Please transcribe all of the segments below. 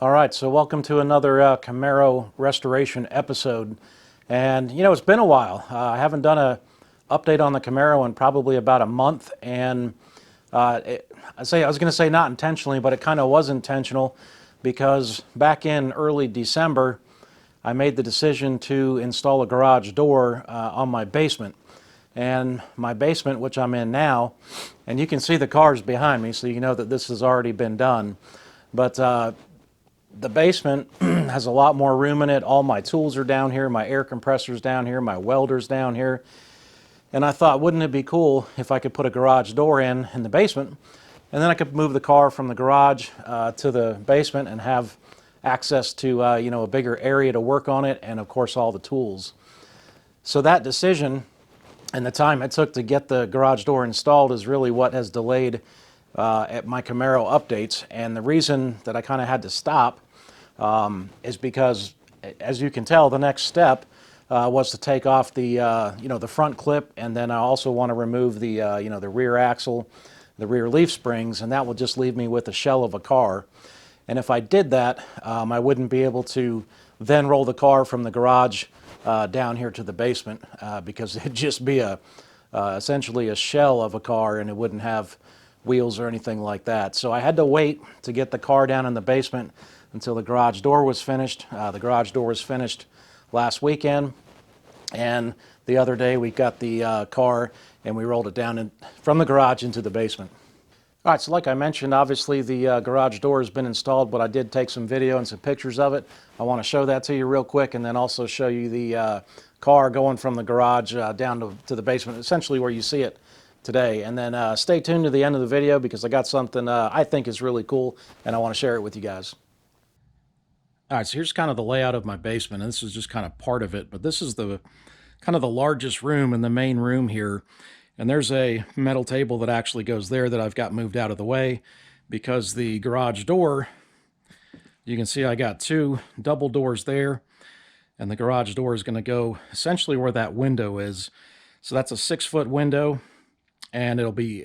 All right, so welcome to another Camaro restoration episode. And it's been a while. I haven't done a update on the Camaro in probably about a month. And I was going to say not intentionally, but it kind of was intentional because back in early December, I made the decision to install a garage door on my basement. And my basement, which I'm in now, and you can see the cars behind me, so you know that this has already been done. But the basement has a lot more room in it. All my tools are down here, my air compressor's down here, my welder's down here. And I thought, wouldn't it be cool if I could put a garage door in the basement, and then I could move the car from the garage to the basement and have access to a bigger area to work on it, and of course all the tools. So that decision and the time it took to get the garage door installed is really what has delayed at my Camaro updates. And the reason that I kind of had to stop is because, as you can tell, the next step was to take off the the front clip, and then I also want to remove the the rear axle, the rear leaf springs, and that will just leave me with a shell of a car. And if I did that, I wouldn't be able to then roll the car from the garage down here to the basement because it'd just be essentially a shell of a car, and it wouldn't have wheels or anything like that. So I had to wait to get the car down in the basement until the garage door was finished. The garage door was finished last weekend, and the other day we got the car and we rolled it down from the garage into the basement. All right, so like I mentioned, obviously the garage door has been installed, but I did take some video and some pictures of it. I want to show that to you real quick, and then also show you the car going from the garage down to the basement, essentially where you see it today. And then stay tuned to the end of the video because I got something I think is really cool, and I want to share it with you guys. All right, so here's kind of the layout of my basement, and this is just kind of part of it, but this is the kind of the largest room in the main room here. And there's a metal table that actually goes there that I've got moved out of the way because the garage door, you can see I got two double doors there, and the garage door is going to go essentially where that window is. So that's a 6-foot window, and it'll be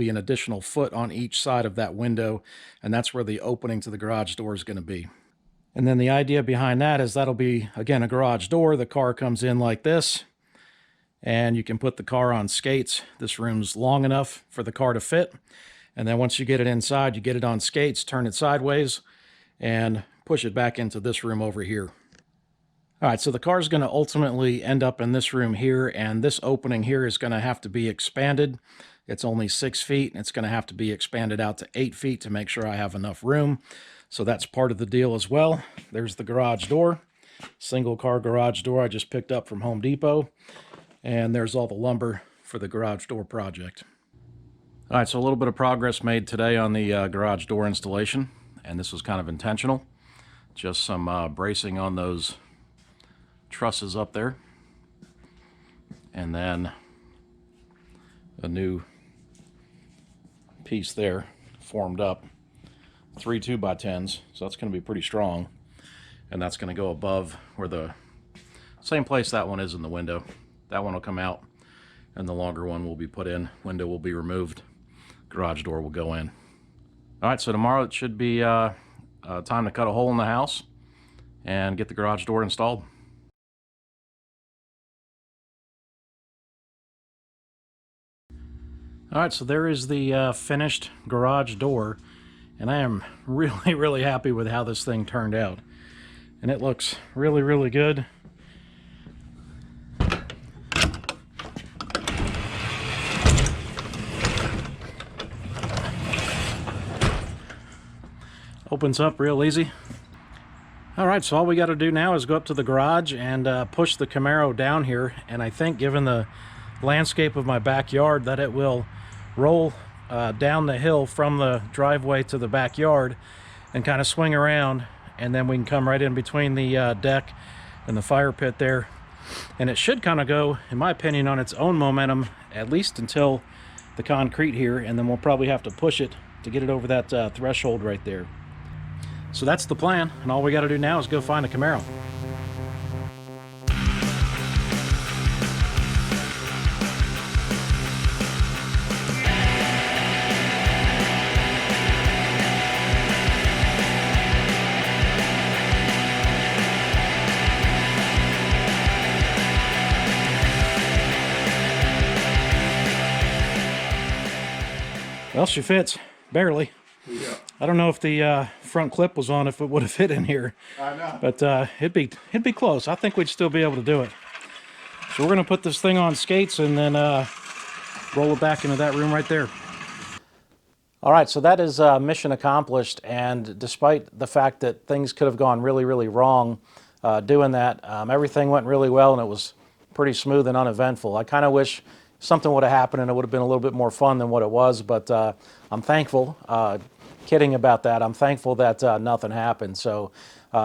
an additional foot on each side of that window, and that's where the opening to the garage door is going to be. And then the idea behind that is that'll be, again, a garage door. The car comes in like this, and you can put the car on skates. This room's long enough for the car to fit. And then once you get it inside, you get it on skates, turn it sideways, and push it back into this room over here. All right, so the car's going to ultimately end up in this room here, and this opening here is going to have to be expanded. It's only 6 feet, and it's going to have to be expanded out to 8 feet to make sure I have enough room. So that's part of the deal as well. There's the garage door, single car garage door I just picked up from Home Depot. And there's all the lumber for the garage door project. All right, so a little bit of progress made today on the garage door installation, and this was kind of intentional. Just some bracing on those trusses up there, and then a new piece there formed up. 3 2x10s, so that's going to be pretty strong, and that's going to go above where the same place that one is in the window. That one will come out, and the longer one will be put in. Window will be removed. Garage door will go in. All right, so tomorrow it should be time to cut a hole in the house and get the garage door installed. All right, so there is the finished garage door, and I am really, really happy with how this thing turned out. And it looks really, really good. Opens up real easy. All right, so all we got to do now is go up to the garage and push the Camaro down here, and I think given the landscape of my backyard that it will roll down the hill from the driveway to the backyard and kind of swing around, and then we can come right in between the deck and the fire pit there, and it should kind of go, in my opinion, on its own momentum at least until the concrete here, and then we'll probably have to push it to get it over that threshold right there. So that's the plan, and all we got to do now is go find a Camaro. Well, she fits, barely. Yeah. I don't know if the front clip was on, if it would have fit in here. I know. But it'd be close. I think we'd still be able to do it. So we're gonna put this thing on skates and then roll it back into that room right there. All right, so that is mission accomplished, and despite the fact that things could have gone really, really wrong doing that, everything went really well and it was pretty smooth and uneventful. I kind of wish something would have happened and it would have been a little bit more fun than what it was, but I'm thankful, kidding about that, I'm thankful that nothing happened. So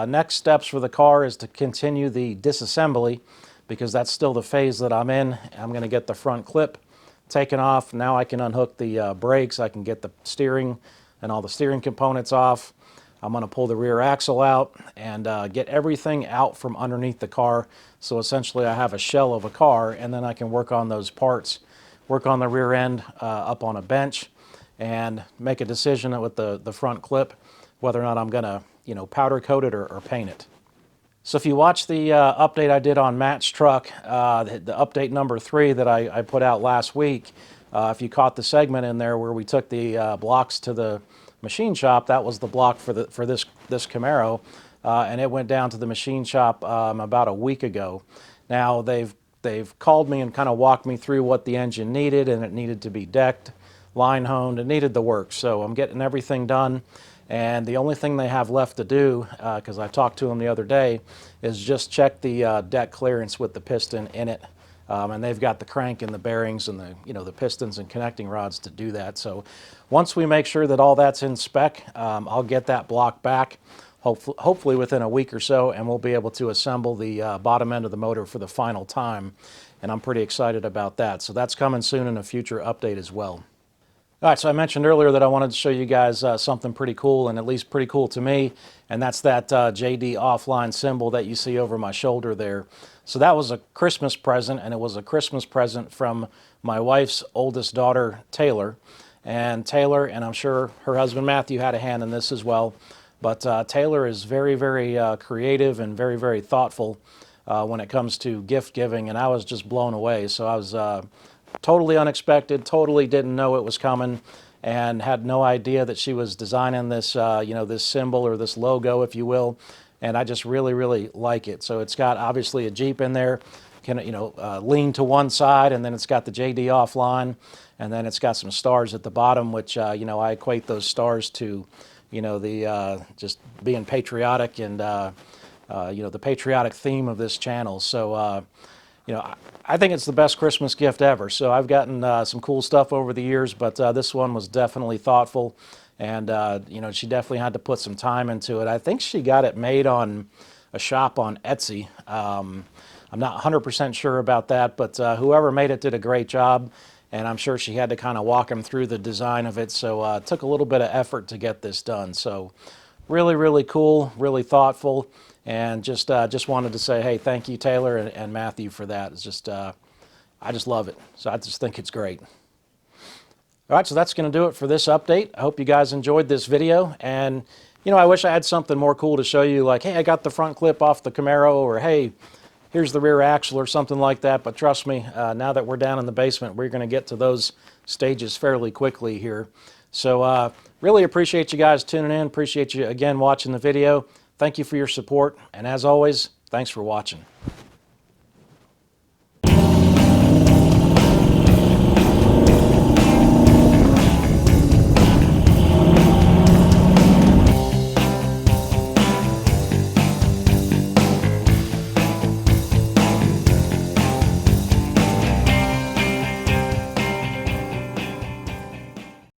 next steps for the car is to continue the disassembly, because that's still the phase that I'm in. I'm going to get the front clip taken off. Now I can unhook the brakes. I can get the steering and all the steering components off. I'm going to pull the rear axle out and get everything out from underneath the car. So essentially I have a shell of a car, and then I can work on those parts, work on the rear end up on a bench, and make a decision with the front clip whether or not I'm going to, you know, powder coat it or paint it. So if you watch the update I did on Matt's truck, the update number 3 that I put out last week, if you caught the segment in there where we took the blocks to the machine shop, that was the block for this Camaro, and it went down to the machine shop about a week ago. Now they've called me and kind of walked me through what the engine needed, and it needed to be decked, line honed, it needed the work. So I'm getting everything done. And the only thing they have left to do, because I talked to them the other day, is just check the deck clearance with the piston in it. And they've got the crank and the bearings and the pistons and connecting rods to do that. So once we make sure that all that's in spec, I'll get that block back, hopefully within a week or so, and we'll be able to assemble the bottom end of the motor for the final time. And I'm pretty excited about that. So that's coming soon in a future update as well. All right, so I mentioned earlier that I wanted to show you guys something pretty cool, and at least pretty cool to me, and that's that JD offline symbol that you see over my shoulder there. So that was a Christmas present, and it was a Christmas present from my wife's oldest daughter, Taylor. And Taylor, and I'm sure her husband Matthew had a hand in this as well, but Taylor is very, very creative and very, very thoughtful when it comes to gift giving, and I was just blown away. So I was totally unexpected, totally didn't know it was coming, and had no idea that she was designing this, this symbol or this logo, if you will. And I just really, really like it. So it's got obviously a Jeep in there, can lean to one side, and then it's got the JD offline, and then it's got some stars at the bottom, which I equate those stars to, the just being patriotic and the patriotic theme of this channel. So. I think it's the best Christmas gift ever. So I've gotten some cool stuff over the years, but this one was definitely thoughtful, and she definitely had to put some time into it. I think she got it made on a shop on Etsy. I'm not 100% sure about that, but whoever made it did a great job, and I'm sure she had to kind of walk him through the design of it. So it took a little bit of effort to get this done. So really, really cool, really thoughtful. And just wanted to say, hey, thank you, Taylor and Matthew, for that. It's just, I just love it. So I just think it's great. All right, so that's going to do it for this update. I hope you guys enjoyed this video. And, I wish I had something more cool to show you, like, hey, I got the front clip off the Camaro, or hey, here's the rear axle, or something like that. But trust me, now that we're down in the basement, we're going to get to those stages fairly quickly here. So really appreciate you guys tuning in. Appreciate you, again, watching the video. Thank you for your support, and as always, thanks for watching.